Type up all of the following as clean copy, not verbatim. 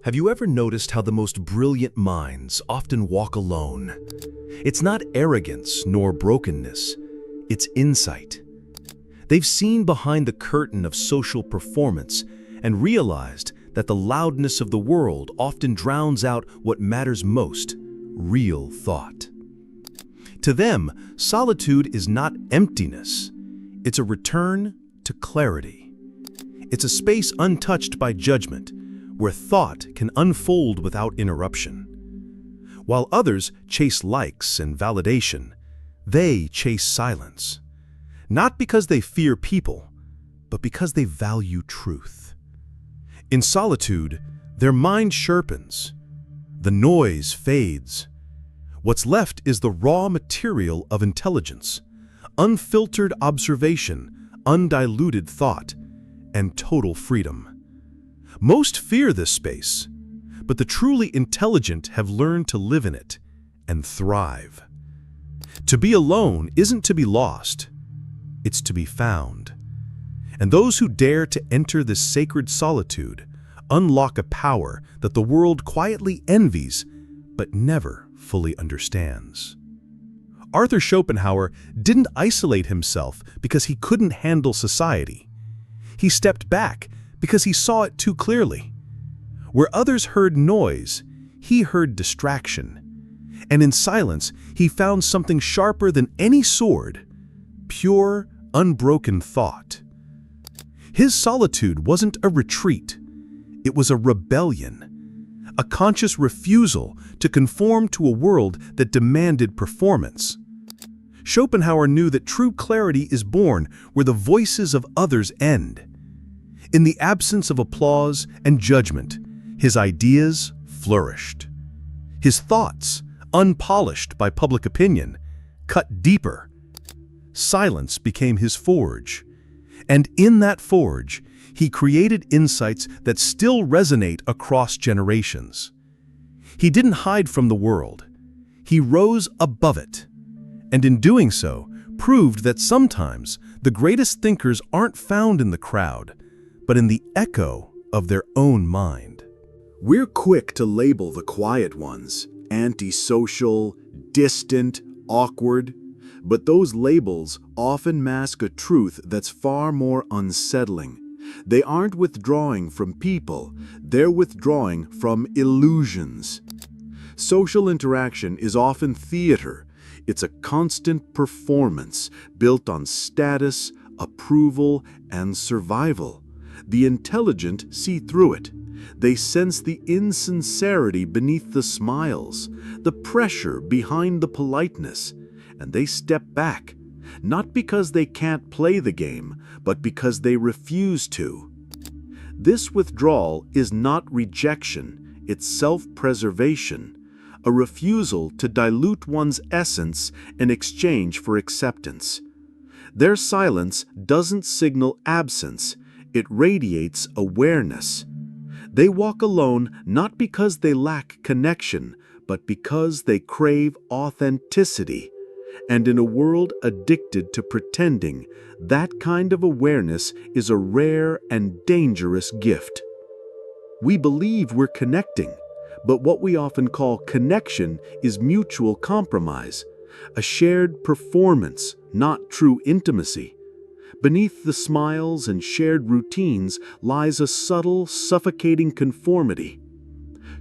Have you ever noticed how the most brilliant minds often walk alone? It's not arrogance nor brokenness, it's insight. They've seen behind the curtain of social performance and realized that the loudness of the world often drowns out what matters most, real thought. To them, solitude is not emptiness, it's a return to clarity. It's a space untouched by judgment, where thought can unfold without interruption. While others chase likes and validation, they chase silence. Not because they fear people, but because they value truth. In solitude, their mind sharpens. The noise fades. What's left is the raw material of intelligence, unfiltered observation, undiluted thought, and total freedom. Most fear this space, but the truly intelligent have learned to live in it and thrive. To be alone isn't to be lost, it's to be found. And those who dare to enter this sacred solitude unlock a power that the world quietly envies but never fully understands. Arthur Schopenhauer didn't isolate himself because he couldn't handle society. He stepped back because he saw it too clearly. Where others heard noise, he heard distraction. And in silence, he found something sharper than any sword: pure, unbroken thought. His solitude wasn't a retreat. It was a rebellion, a conscious refusal to conform to a world that demanded performance. Schopenhauer knew that true clarity is born where the voices of others end. In the absence of applause and judgment, his ideas flourished. His thoughts, unpolished by public opinion, cut deeper. Silence became his forge, and in that forge, he created insights that still resonate across generations. He didn't hide from the world. He rose above it, and in doing so, proved that sometimes the greatest thinkers aren't found in the crowd, but in the echo of their own mind. We're quick to label the quiet ones, antisocial, distant, awkward, but those labels often mask a truth that's far more unsettling. They aren't withdrawing from people, they're withdrawing from illusions. Social interaction is often theater. It's a constant performance built on status, approval, and survival. The intelligent see through it. They sense the insincerity beneath the smiles, the pressure behind the politeness, and they step back, not because they can't play the game, but because they refuse to. This withdrawal is not rejection, it's self-preservation, a refusal to dilute one's essence in exchange for acceptance. Their silence doesn't signal absence, it radiates awareness. They walk alone not because they lack connection, but because they crave authenticity. And in a world addicted to pretending, that kind of awareness is a rare and dangerous gift. We believe we're connecting, but what we often call connection is mutual compromise, a shared performance, not true intimacy. Beneath the smiles and shared routines lies a subtle, suffocating conformity.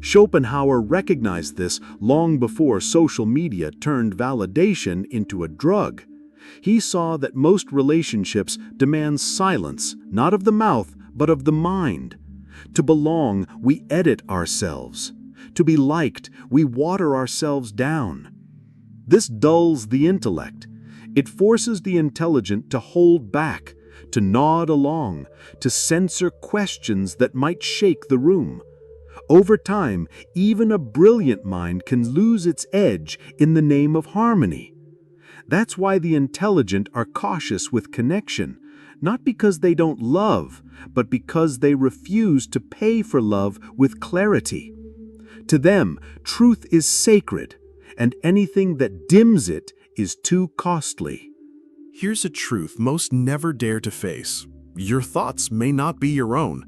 Schopenhauer recognized this long before social media turned validation into a drug. He saw that most relationships demand silence, not of the mouth, but of the mind. To belong, we edit ourselves. To be liked, we water ourselves down. This dulls the intellect. It forces the intelligent to hold back, to nod along, to censor questions that might shake the room. Over time, even a brilliant mind can lose its edge in the name of harmony. That's why the intelligent are cautious with connection, not because they don't love, but because they refuse to pay for love with clarity. To them, truth is sacred, and anything that dims it is too costly. Here's a truth most never dare to face. Your thoughts may not be your own.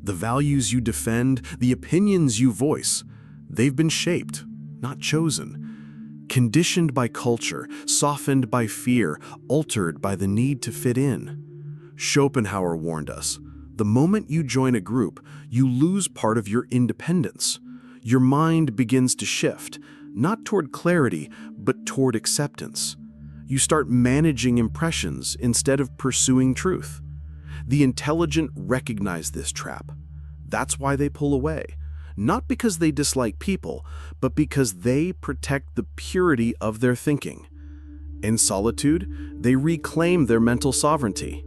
The values you defend, the opinions you voice, they've been shaped, not chosen. Conditioned by culture, softened by fear, altered by the need to fit in. Schopenhauer warned us, the moment you join a group, you lose part of your independence. Your mind begins to shift, not toward clarity, but toward acceptance. You start managing impressions instead of pursuing truth. The intelligent recognize this trap. That's why they pull away. Not because they dislike people, but because they protect the purity of their thinking. In solitude, they reclaim their mental sovereignty.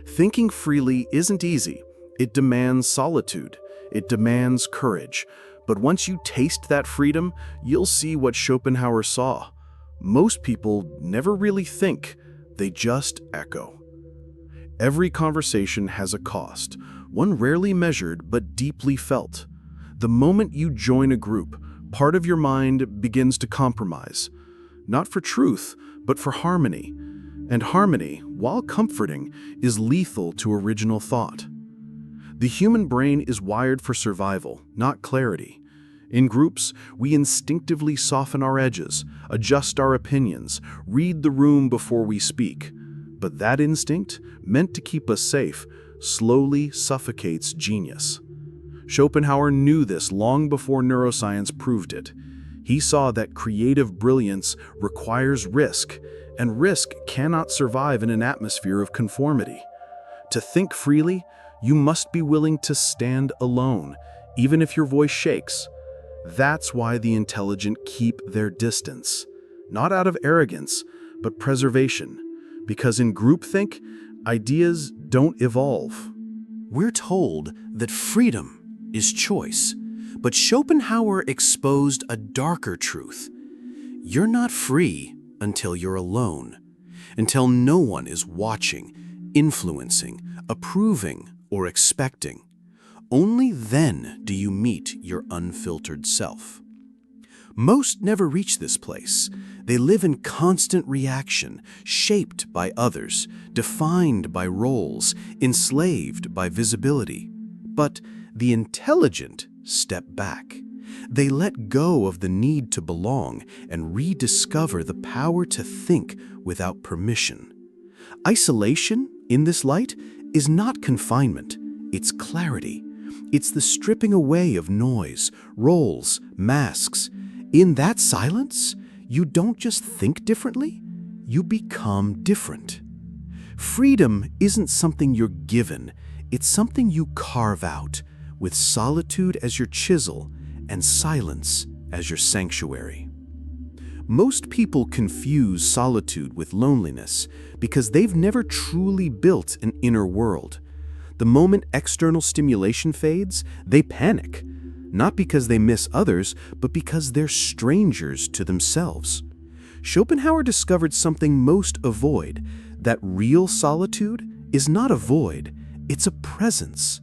Thinking freely isn't easy. It demands solitude. It demands courage. But once you taste that freedom, you'll see what Schopenhauer saw. Most people never really think, they just echo. Every conversation has a cost, one rarely measured but deeply felt. The moment you join a group, part of your mind begins to compromise. Not for truth, but for harmony. And harmony, while comforting, is lethal to original thought. The human brain is wired for survival, not clarity. In groups, we instinctively soften our edges, adjust our opinions, read the room before we speak. But that instinct, meant to keep us safe, slowly suffocates genius. Schopenhauer knew this long before neuroscience proved it. He saw that creative brilliance requires risk, and risk cannot survive in an atmosphere of conformity. To think freely, you must be willing to stand alone, even if your voice shakes. That's why the intelligent keep their distance, not out of arrogance, but preservation. Because in groupthink, ideas don't evolve. We're told that freedom is choice, but Schopenhauer exposed a darker truth. You're not free until you're alone, until no one is watching, influencing, approving, or expecting. Only then do you meet your unfiltered self. Most never reach this place. They live in constant reaction, shaped by others, defined by roles, enslaved by visibility. But the intelligent step back. They let go of the need to belong and rediscover the power to think without permission. Isolation, in this light, is not confinement. It's clarity. It's the stripping away of noise, roles, masks. In that silence, you don't just think differently, you become different. Freedom isn't something you're given, it's something you carve out, with solitude as your chisel and silence as your sanctuary. Most people confuse solitude with loneliness because they've never truly built an inner world. The moment external stimulation fades, they panic. Not because they miss others, but because they're strangers to themselves. Schopenhauer discovered something most avoid, that real solitude is not a void, it's a presence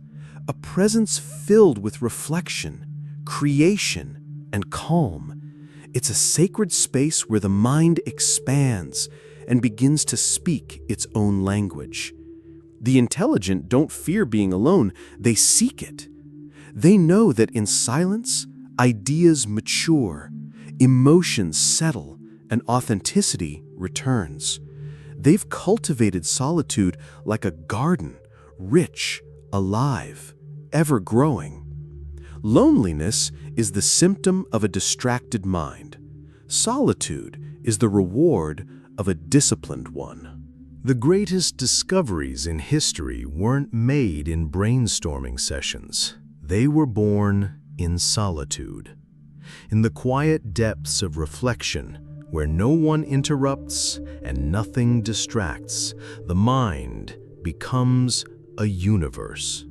filled with reflection, creation, and calm. It's a sacred space where the mind expands and begins to speak its own language. The intelligent don't fear being alone, they seek it. They know that in silence, ideas mature, emotions settle, and authenticity returns. They've cultivated solitude like a garden, rich, alive, ever-growing. Loneliness is the symptom of a distracted mind. Solitude is the reward of a disciplined one. The greatest discoveries in history weren't made in brainstorming sessions. They were born in solitude, in the quiet depths of reflection, where no one interrupts and nothing distracts. The mind becomes a universe.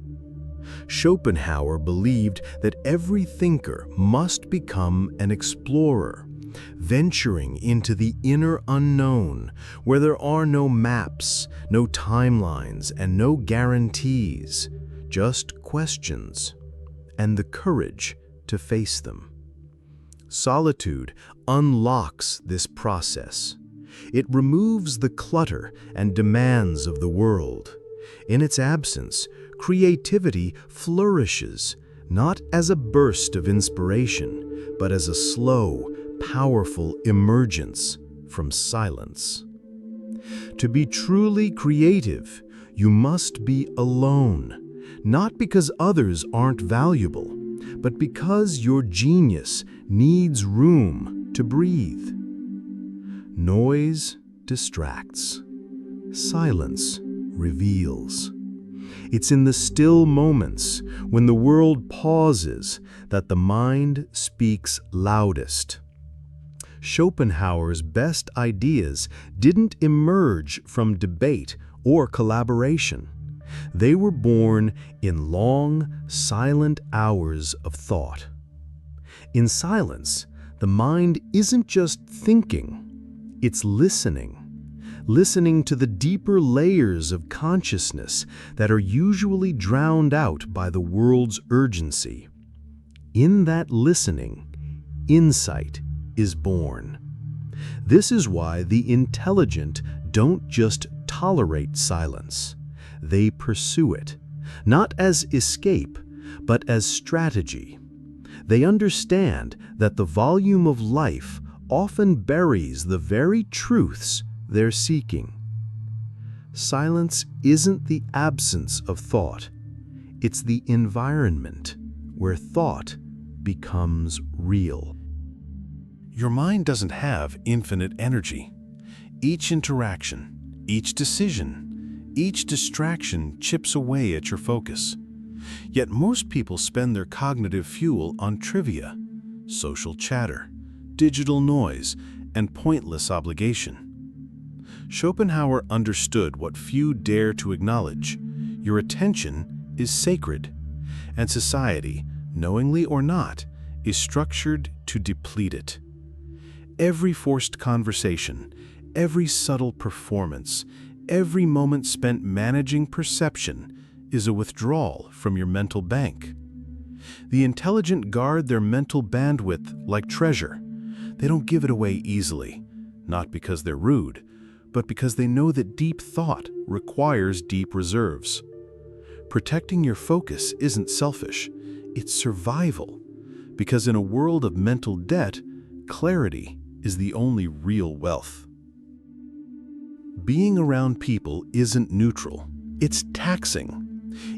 Schopenhauer believed that every thinker must become an explorer, venturing into the inner unknown, where there are no maps, no timelines, and no guarantees, just questions and the courage to face them. Solitude unlocks this process. It removes the clutter and demands of the world. In its absence, creativity flourishes, not as a burst of inspiration, but as a slow, powerful emergence from silence. To be truly creative, you must be alone, not because others aren't valuable, but because your genius needs room to breathe. Noise distracts. Silence reveals. It's in the still moments, when the world pauses, that the mind speaks loudest. Schopenhauer's best ideas didn't emerge from debate or collaboration. They were born in long, silent hours of thought. In silence, the mind isn't just thinking, it's listening. Listening to the deeper layers of consciousness that are usually drowned out by the world's urgency. In that listening, insight is born. This is why the intelligent don't just tolerate silence. They pursue it, not as escape, but as strategy. They understand that the volume of life often buries the very truths they're seeking. Silence isn't the absence of thought. It's the environment where thought becomes real. Your mind doesn't have infinite energy. Each interaction, each decision, each distraction chips away at your focus. Yet most people spend their cognitive fuel on trivia, social chatter, digital noise, and pointless obligation. Schopenhauer understood what few dare to acknowledge. Your attention is sacred, and society, knowingly or not, is structured to deplete it. Every forced conversation, every subtle performance, every moment spent managing perception is a withdrawal from your mental bank. The intelligent guard their mental bandwidth like treasure. They don't give it away easily, not because they're rude, but because they know that deep thought requires deep reserves. Protecting your focus isn't selfish, it's survival, because in a world of mental debt, clarity is the only real wealth. Being around people isn't neutral, it's taxing.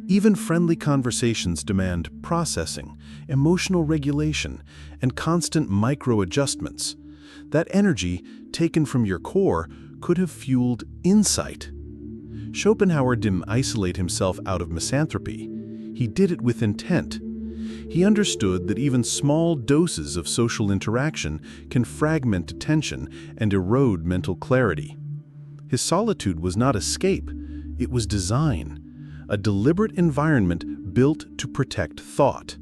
Even friendly conversations demand processing, emotional regulation, and constant micro-adjustments. That energy, taken from your core, could have fueled insight. Schopenhauer didn't isolate himself out of misanthropy. He did it with intent. He understood that even small doses of social interaction can fragment attention and erode mental clarity. His solitude was not escape, it was design, a deliberate environment built to protect thought,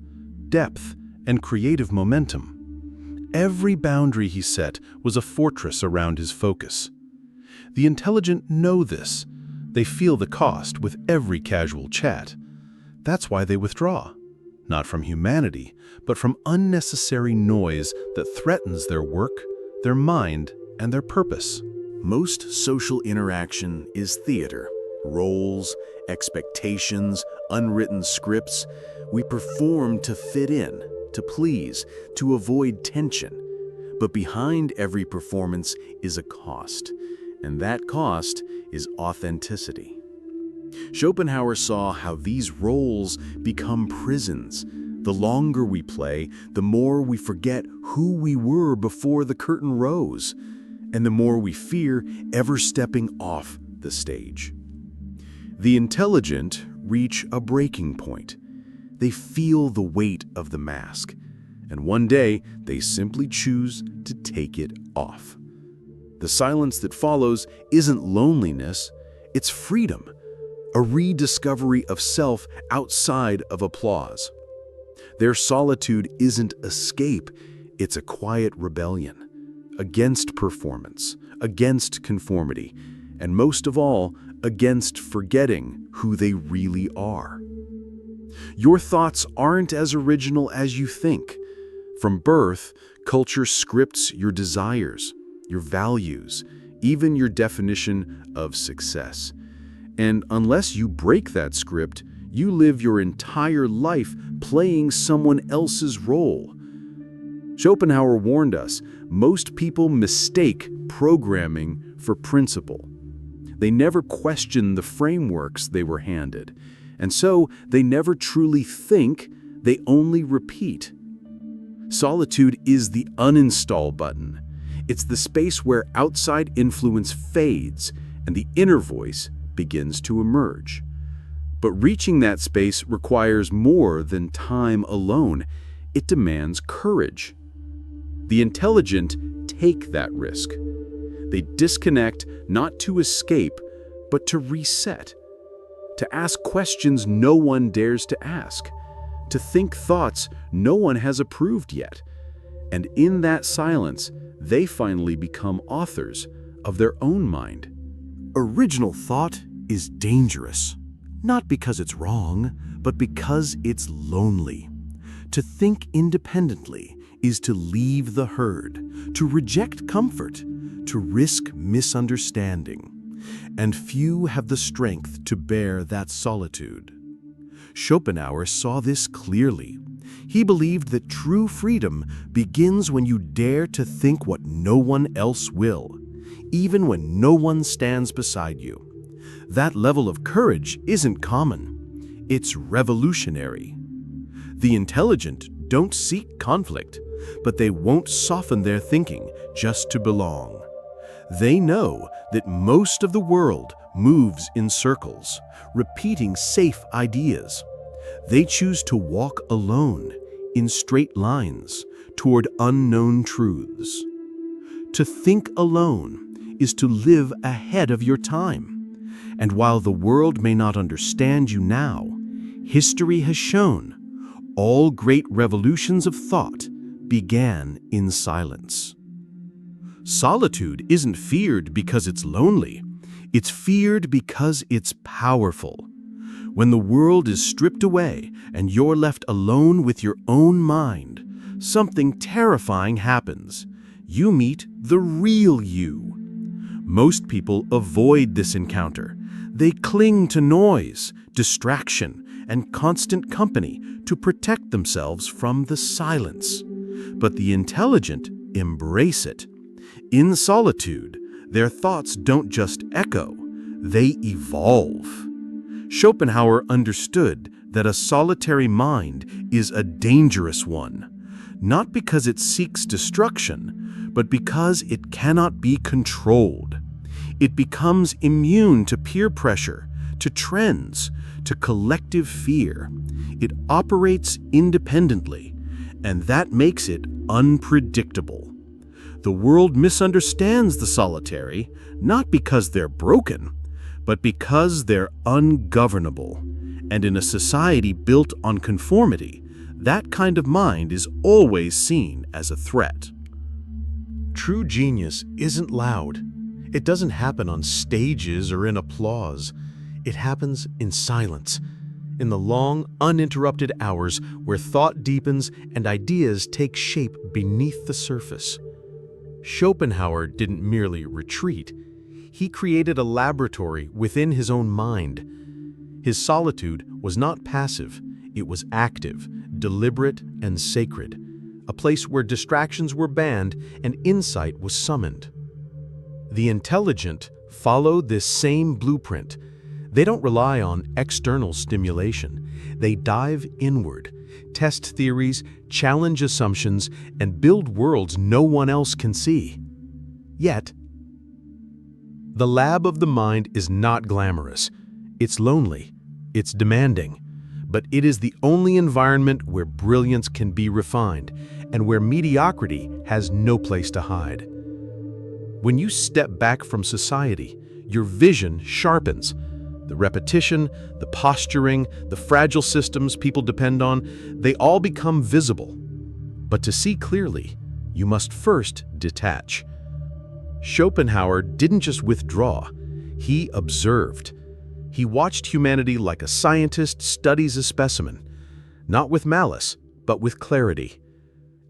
depth, and creative momentum. Every boundary he set was a fortress around his focus. The intelligent know this. They feel the cost with every casual chat. That's why they withdraw, not from humanity, but from unnecessary noise that threatens their work, their mind, and their purpose. Most social interaction is theater. Roles, expectations, unwritten scripts. We perform to fit in, to please, to avoid tension. But behind every performance is a cost, and that cost is authenticity. Schopenhauer saw how these roles become prisons. The longer we play, the more we forget who we were before the curtain rose, and the more we fear ever stepping off the stage. The intelligent reach a breaking point. They feel the weight of the mask, and one day they simply choose to take it off. The silence that follows isn't loneliness, it's freedom, a rediscovery of self outside of applause. Their solitude isn't escape, it's a quiet rebellion against performance, against conformity, and most of all, against forgetting who they really are. Your thoughts aren't as original as you think. From birth, culture scripts your desires, your values, even your definition of success. And unless you break that script, You live your entire life playing someone else's role. Schopenhauer warned us, most people mistake programming for principle. They never question the frameworks they were handed, and so they never truly think, they only repeat. Solitude is the uninstall button. It's the space where outside influence fades and the inner voice begins to emerge. But reaching that space requires more than time alone. It demands courage. The intelligent take that risk. They disconnect not to escape, but to reset. To ask questions no one dares to ask. To think thoughts no one has approved yet. And in that silence, they finally become authors of their own mind. Original thought is dangerous, not because it's wrong, but because it's lonely. To think independently is to leave the herd, to reject comfort, to risk misunderstanding. And few have the strength to bear that solitude. Schopenhauer saw this clearly. He believed that true freedom begins when you dare to think what no one else will, even when no one stands beside you. That level of courage isn't common. It's revolutionary. The intelligent don't seek conflict, but they won't soften their thinking just to belong. They know that most of the world moves in circles, repeating safe ideas. They choose to walk alone, in straight lines, toward unknown truths. To think alone is to live ahead of your time. And while the world may not understand you now, history has shown all great revolutions of thought began in silence. Solitude isn't feared because it's lonely. It's feared because it's powerful. When the world is stripped away and you're left alone with your own mind, something terrifying happens. You meet the real you. Most people avoid this encounter. They cling to noise, distraction, and constant company to protect themselves from the silence. But the intelligent embrace it. In solitude, their thoughts don't just echo, they evolve. Schopenhauer understood that a solitary mind is a dangerous one, not because it seeks destruction, but because it cannot be controlled. It becomes immune to peer pressure, to trends, to collective fear. It operates independently, and that makes it unpredictable. The world misunderstands the solitary, not because they're broken, but because they're ungovernable. And in a society built on conformity, that kind of mind is always seen as a threat. True genius isn't loud. It doesn't happen on stages or in applause. It happens in silence, in the long, uninterrupted hours where thought deepens and ideas take shape beneath the surface. Schopenhauer didn't merely retreat. He created a laboratory within his own mind. His solitude was not passive. It was active, deliberate, and sacred, a place where distractions were banned and insight was summoned. The intelligent follow this same blueprint. They don't rely on external stimulation. They dive inward, test theories, challenge assumptions, and build worlds no one else can see. Yet, the lab of the mind is not glamorous. It's lonely. It's demanding. But it is the only environment where brilliance can be refined and where mediocrity has no place to hide. When you step back from society, your vision sharpens. The repetition, the posturing, the fragile systems people depend on, they all become visible. But to see clearly, you must first detach. Schopenhauer didn't just withdraw, he observed. He watched humanity like a scientist studies a specimen, not with malice, but with clarity.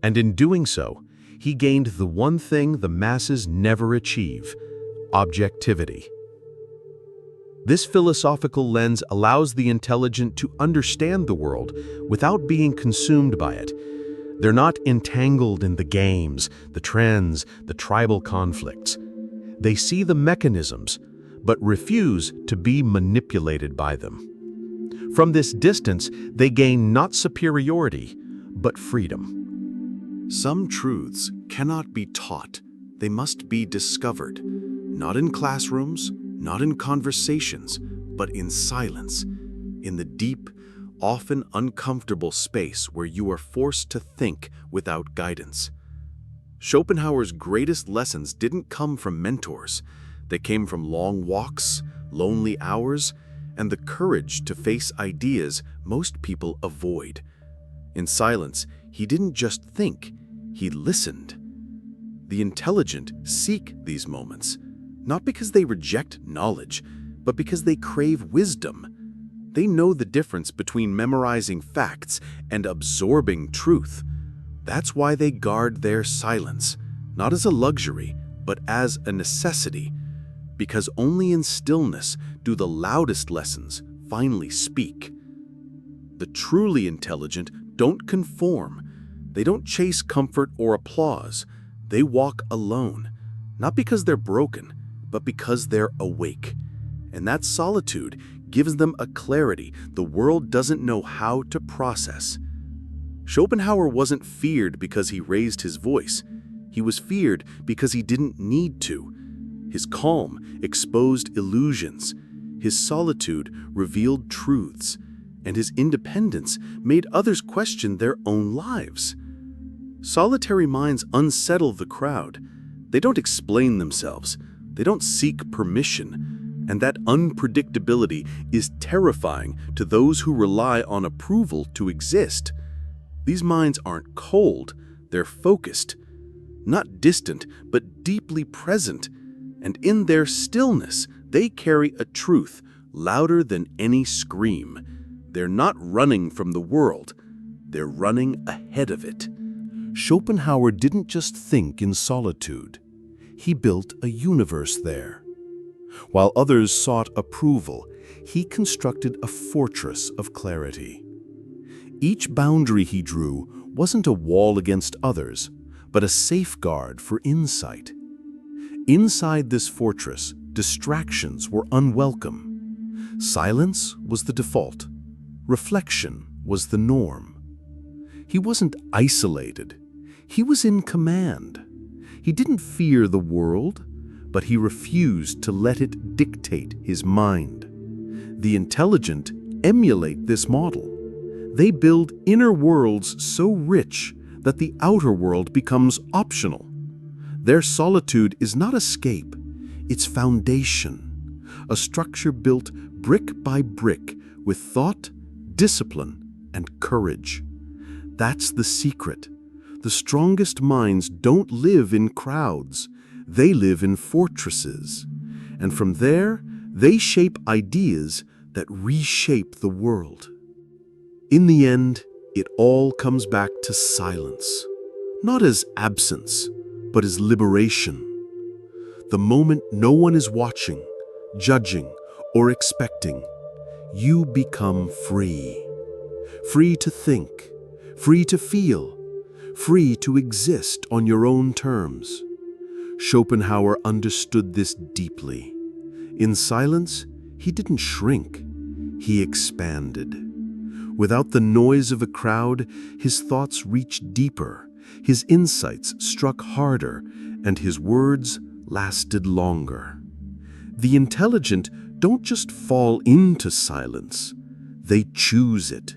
And in doing so, he gained the one thing the masses never achieve: objectivity. This philosophical lens allows the intelligent to understand the world without being consumed by it. They're not entangled in the games, the trends, the tribal conflicts. They see the mechanisms, but refuse to be manipulated by them. From this distance, they gain not superiority, but freedom. Some truths cannot be taught. They must be discovered, not in classrooms, not in conversations, but in silence, in the deep, often uncomfortable space where you are forced to think without guidance. Schopenhauer's greatest lessons didn't come from mentors. They came from long walks, lonely hours, and the courage to face ideas most people avoid. In silence, he didn't just think, he listened. The intelligent seek these moments, not because they reject knowledge, but because they crave wisdom. They know the difference between memorizing facts and absorbing truth. That's why they guard their silence, not as a luxury, but as a necessity, because only in stillness do the loudest lessons finally speak. The truly intelligent don't conform. They don't chase comfort or applause. They walk alone, not because they're broken, but because they're awake. And that solitude gives them a clarity the world doesn't know how to process. Schopenhauer wasn't feared because he raised his voice. He was feared because he didn't need to. His calm exposed illusions. His solitude revealed truths. And his independence made others question their own lives. Solitary minds unsettle the crowd. They don't explain themselves. They don't seek permission, and that unpredictability is terrifying to those who rely on approval to exist. These minds aren't cold, they're focused, not distant, but deeply present, and in their stillness, they carry a truth louder than any scream. They're not running from the world, they're running ahead of it. Schopenhauer didn't just think in solitude. He built a universe there. While others sought approval, he constructed a fortress of clarity. Each boundary he drew wasn't a wall against others, but a safeguard for insight. Inside this fortress, distractions were unwelcome. Silence was the default. Reflection was the norm. He wasn't isolated. He was in command. He didn't fear the world, but he refused to let it dictate his mind. The intelligent emulate this model. They build inner worlds so rich that the outer world becomes optional. Their solitude is not escape, it's foundation, a structure built brick by brick with thought, discipline, and courage. That's the secret. The strongest minds don't live in crowds. They live in fortresses. And from there, they shape ideas that reshape the world. In the end, it all comes back to silence. Not as absence, but as liberation. The moment no one is watching, judging, or expecting, you become free. Free to think, free to feel, free to exist on your own terms. Schopenhauer understood this deeply. In silence, he didn't shrink, he expanded. Without the noise of a crowd, his thoughts reached deeper, his insights struck harder, and his words lasted longer. The intelligent don't just fall into silence, they choose it.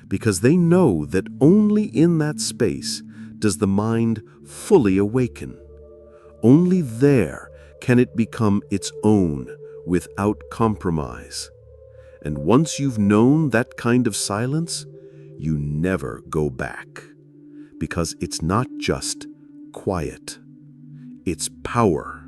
Because they know that only in that space does the mind fully awaken. Only there can it become its own without compromise. And once you've known that kind of silence, you never go back. Because it's not just quiet, it's power.